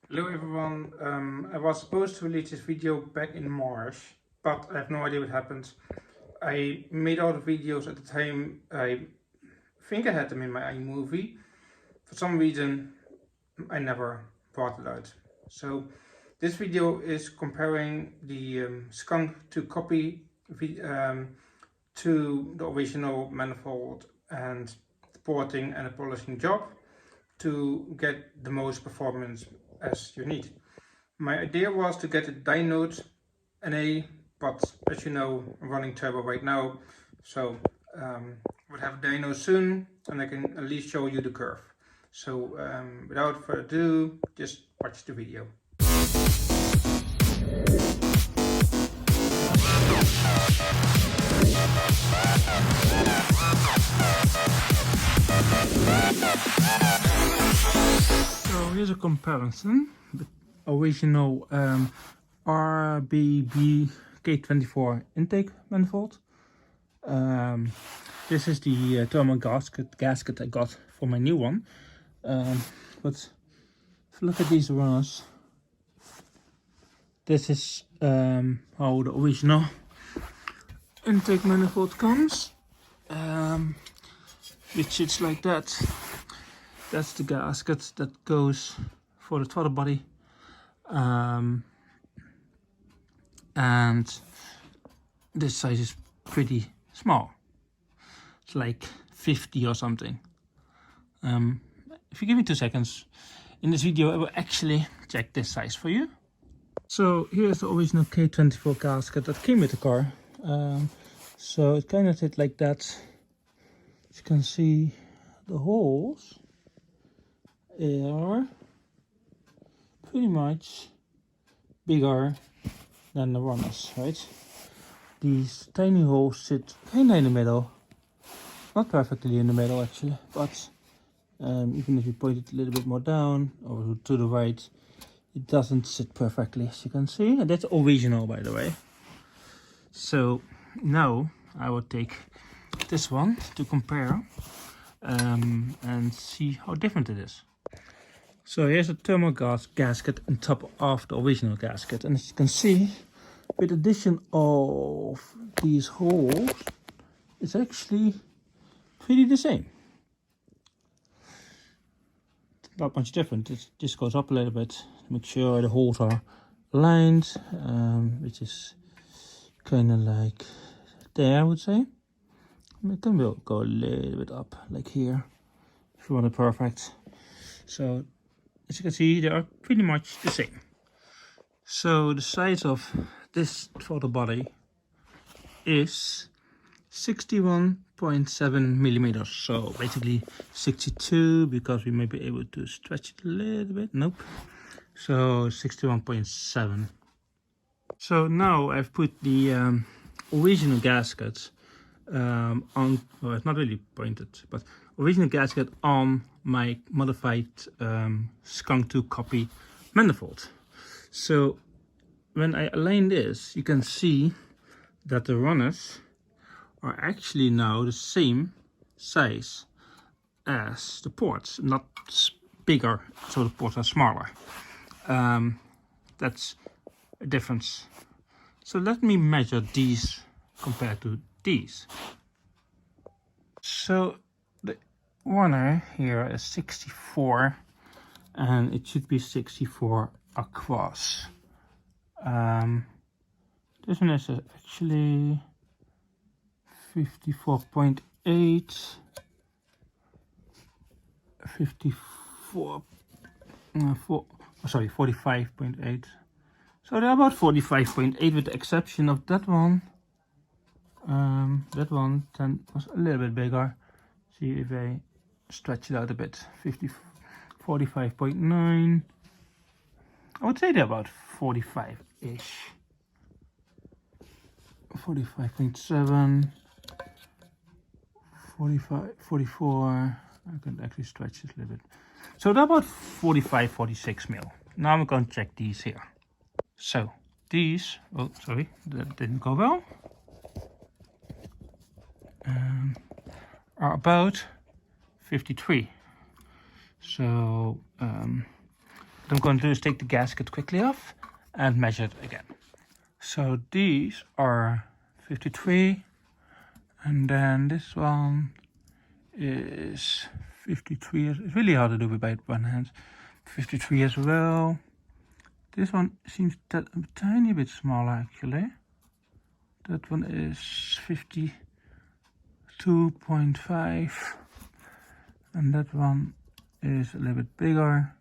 Hello everyone, I was supposed to release this video back in March, but I have no idea what happened. I made all the videos at the time. I think I had them in my iMovie. For some reason I never brought it out. So this video is comparing the Skunk2 copy to the original manifold and the porting and the polishing job to get the most performance as you need. My idea was to get a dynode NA, but as you know, I'm running turbo right now, so we'll have a dyno soon and I can at least show you the curve. So without further ado, just watch the video. So here's a comparison. The original RBB K24 intake manifold. This is the thermal gasket I got for my new one. But if you look at these runners, this is how the original intake manifold comes. Which sits like that. That's the gasket that goes for the throttle body. And this size is pretty small. It's like 50 or something. If you give me 2 seconds, in this video I will actually check this size for you. So here's the original K24 gasket that came with the car. So it kind of sits like that. As you can see, the holes are pretty much bigger than the runners, right? These tiny holes sit kind of in the middle, not perfectly in the middle actually, but even if you point it a little bit more down or to the right, it doesn't sit perfectly, as you can see. And that's original, by the way. So now I will take this one to compare and see how different it is. So here's a thermal gasket on top of the original gasket, and as you can see, with addition of these holes, it's actually pretty the same. Not much different. It just goes up a little bit to make sure the holes are aligned, which is kind of like there, I would say. It can go a little bit up, like here, if you want it perfect. So as you can see, they are pretty much the same. So the size of this throttle body is 61.7 millimeters. So basically 62, because we may be able to stretch it a little bit. Nope. So 61.7. So now I've put the original gasket on, well, it's not really pointed, but original gasket on my modified Skunk2 copy manifold. So when I align this, you can see that the runners are actually now the same size as the ports, not bigger, so the ports are smaller. That's a difference. So let me measure these compared to these. So the runner here is 64 and it should be 64 across. This one is actually 54.8, 45.8. So they're about 45.8 with the exception of that one. That one then was a little bit bigger. See if I stretch it out a bit. 45.9. I would say they're about 45-ish. 45.7. 45, 44. I can actually stretch it a little bit. So they're about 45, 46 mil. Now I'm going to check these here. So these, oh sorry, that didn't go well. Are about 53. So What I'm going to do is take the gasket quickly off and measure it again. So these are 53, and then this one is 53. It's really hard to do it by one hand. 53 as well. This one seems a tiny bit smaller actually. That one is 52.5, and that one is a little bit bigger,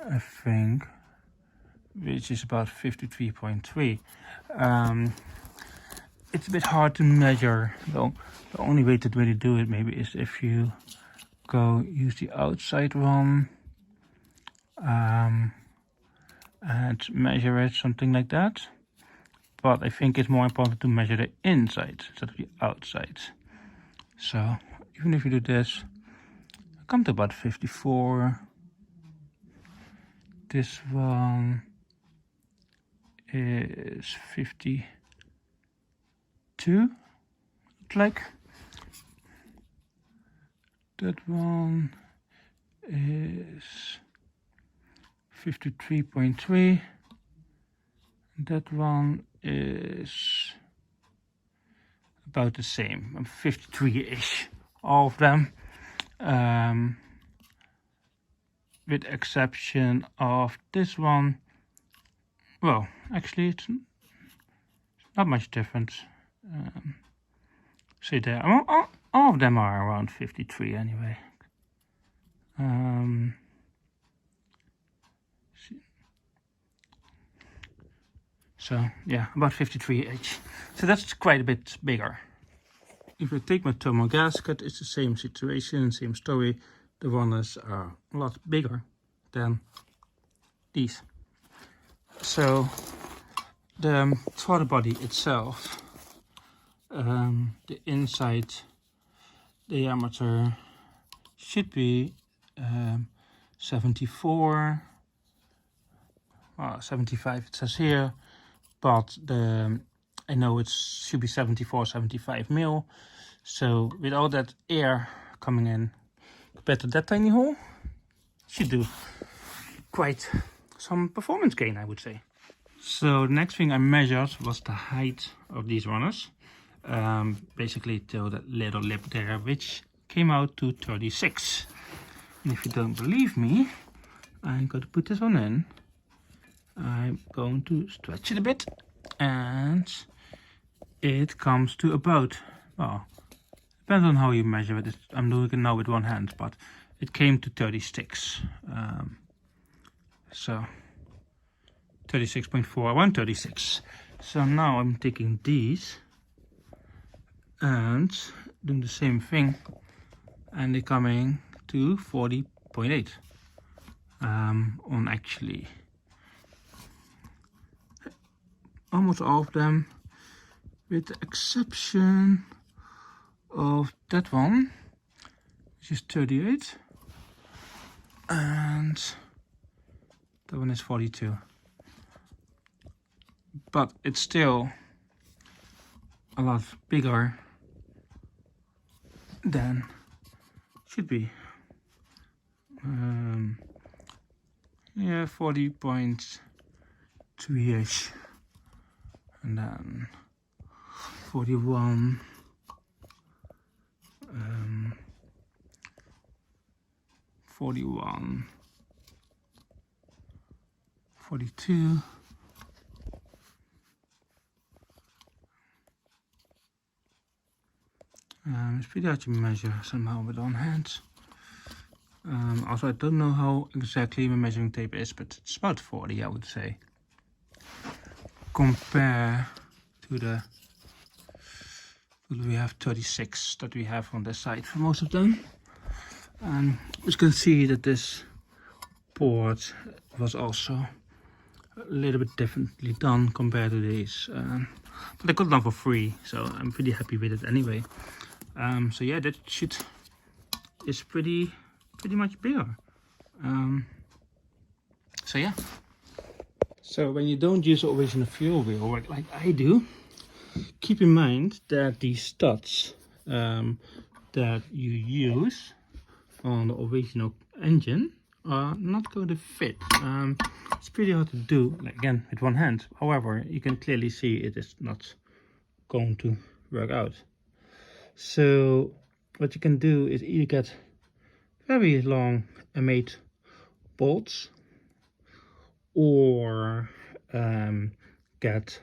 I think, which is about 53.3. It's a bit hard to measure though. The only way to really do it maybe is if you go use the outside one and measure it, something like that. But I think it's more important to measure the inside instead of the outside. So even if you do this, I come to about 54. This one is 52, like. That one is 53.3. That one is about the same, 53-ish, all of them. With exception of this one. Well, actually it's not much difference. See there, all of them are around 53 anyway. So yeah, about 53 each. So that's quite a bit bigger. If I take my thermal gasket, it's the same situation, same story. The runners are a lot bigger than these. So the throttle body itself, the inside diameter should be 74, 75 it says here, but I know it should be 74, 75 mil. So with all that air coming in compared to that tiny hole, should do quite some performance gain, I would say. So the next thing I measured was the height of these runners, basically till that little lip there, which came out to 36. And if you don't believe me, I'm going to put this one in. I'm going to stretch it a bit, and it comes to about, well, depends on how you measure it. I'm doing it now with one hand, but it came to 36. So 36.4, around 36. So now I'm taking these and doing the same thing, and they're coming to 40.8 on actually almost all of them, with the exception of that one, which is 38, and that one is 42. But it's still a lot bigger than should be. Yeah, 40.3-ish, and then 41. 41, 42, it's pretty hard to measure somehow with one hand. Also, I don't know how exactly my measuring tape is, but it's about 40, I would say. Compare to the, we have 36 that we have on this side for most of them. You can see that this board was also a little bit differently done compared to these, but I got it done for free, so I'm pretty happy with it anyway. So yeah, that shit is pretty much bigger. So yeah. So when you don't use the original fuel wheel like I do, keep in mind that these studs that you use on the original engine are not going to fit. It's pretty hard to do, like, again, with one hand. However, you can clearly see it is not going to work out. So what you can do is either get very long made bolts or get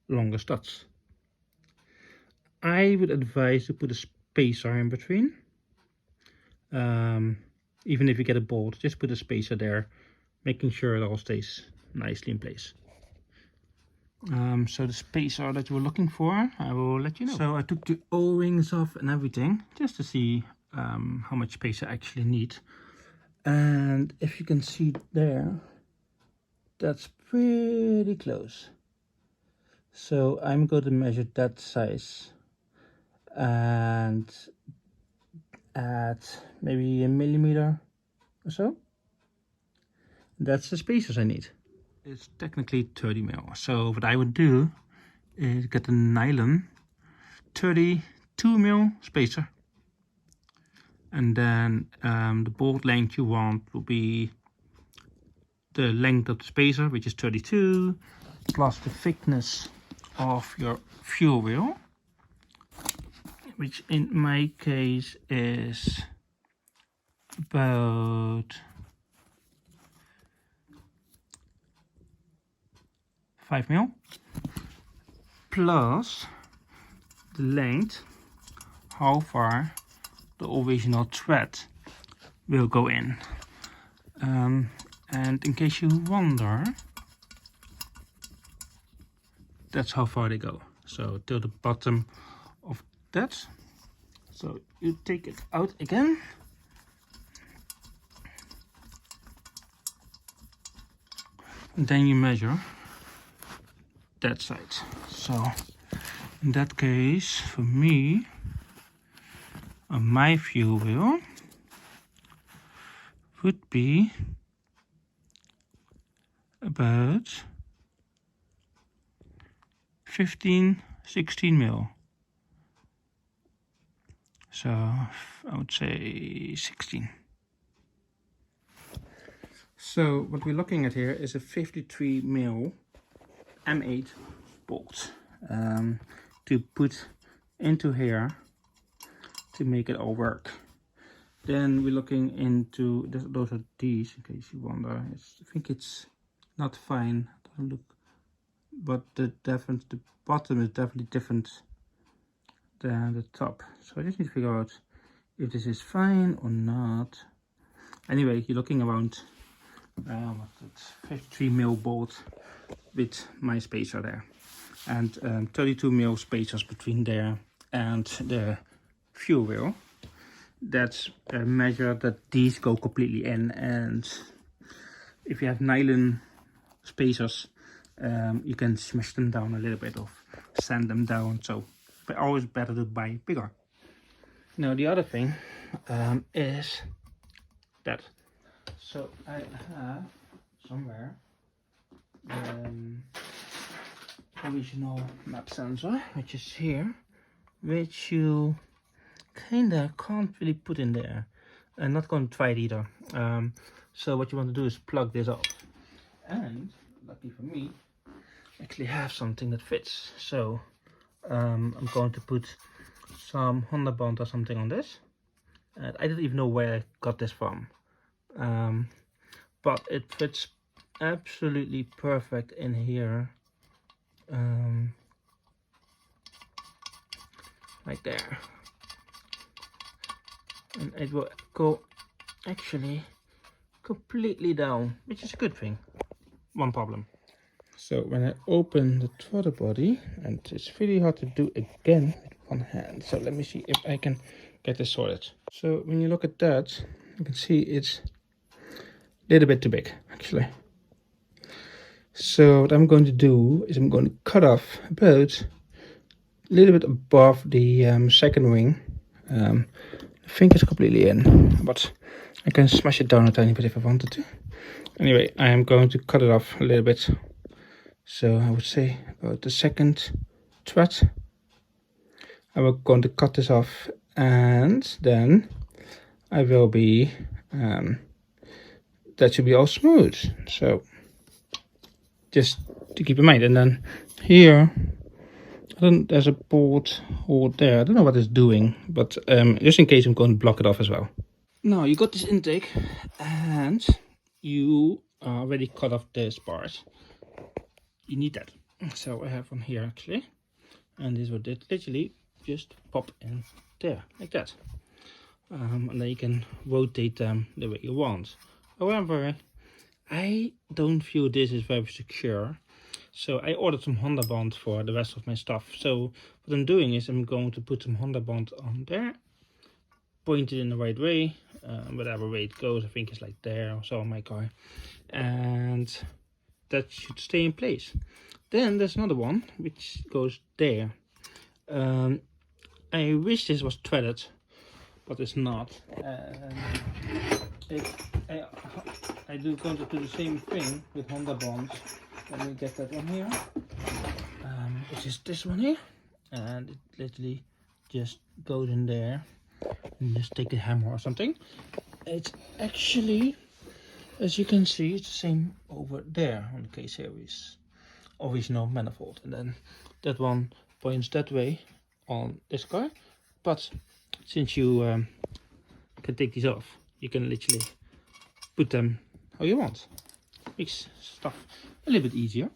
longer studs. I would advise to put a spacer in between. Even if you get a bolt, just put a spacer there, making sure it all stays nicely in place. So the spacer that you were looking for, I will let you know. So I took the O-rings off and everything, just to see how much space I actually need. And if you can see there, that's pretty close. So I'm going to measure that size and add maybe 1 millimeter or so. That's the spacers I need. It's technically 30 mil. So what I would do is get a nylon 32 mil spacer. And then the bolt length you want will be the length of the spacer, which is 32, plus the thickness of your fuel wheel, which in my case is about 5 mil, plus the length, how far the original thread will go in. And in case you wonder, that's how far they go. So till the bottom of that. So you take it out again. And then you measure that side. So in that case, for me, on my fuel wheel would be about 15-16 mil. So I would say 16. So what we're looking at here is a 53 mil M8 bolt to put into here to make it all work. Then we're looking into those are these, in case you wonder. I think it's not fine, doesn't look, but the bottom is definitely different than the top. So I just need to figure out if this is fine or not. Anyway, you're looking around 53 mil bolt with my spacer there, and 32 mil spacers between there and the fuel wheel. That's a measure that these go completely in, and if you have nylon spacers, you can smash them down a little bit or sand them down. So always better to buy bigger. Now the other thing is that, so I have somewhere original map sensor, which is here, which you kinda can't really put in there. I'm not going to try it either. So what you want to do is plug this off, and lucky for me, I actually have something that fits. So I'm going to put some Honda bond or something on this. And I don't even know where I got this from, but it fits absolutely perfect in here, right there, and it will go actually completely down, which is a good thing. One problem. So when I open the throttle body, and it's really hard to do again with one hand, so let me see if I can get this sorted. So when you look at that, you can see it's a little bit too big actually. So what I'm going to do is I'm going to cut off about a little bit above the second wing. I think it's completely in, but I can smash it down a tiny bit if I wanted to. Anyway, I am going to cut it off a little bit. So I would say about the second thread. I'm going to cut this off, and then I will be that should be all smooth. So just to keep in mind. And then here, there's a port hole there. I don't know what it's doing, but just in case, I'm going to block it off as well. Now you got this intake, and you already cut off this part. You need that. So I have one here actually, and this would literally just pop in there like that. And then you can rotate them the way you want. However, I don't feel this is very secure, so I ordered some Honda bond for the rest of my stuff. So what I'm doing is I'm going to put some Honda bond on there, point it in the right way, whatever way it goes. I think it's like there or so on my car, and that should stay in place. Then there's another one which goes there. I wish this was threaded, but it's not. I do going to do the same thing with Honda bonds. Let me get that one here, which is this one here, and it literally just goes in there. And just take a hammer or something. It's actually, as you can see, it's the same over there on the K-Series original manifold, and then that one points that way on this car. But since you can take these off, you can literally put them how you want. Makes stuff a little bit easier.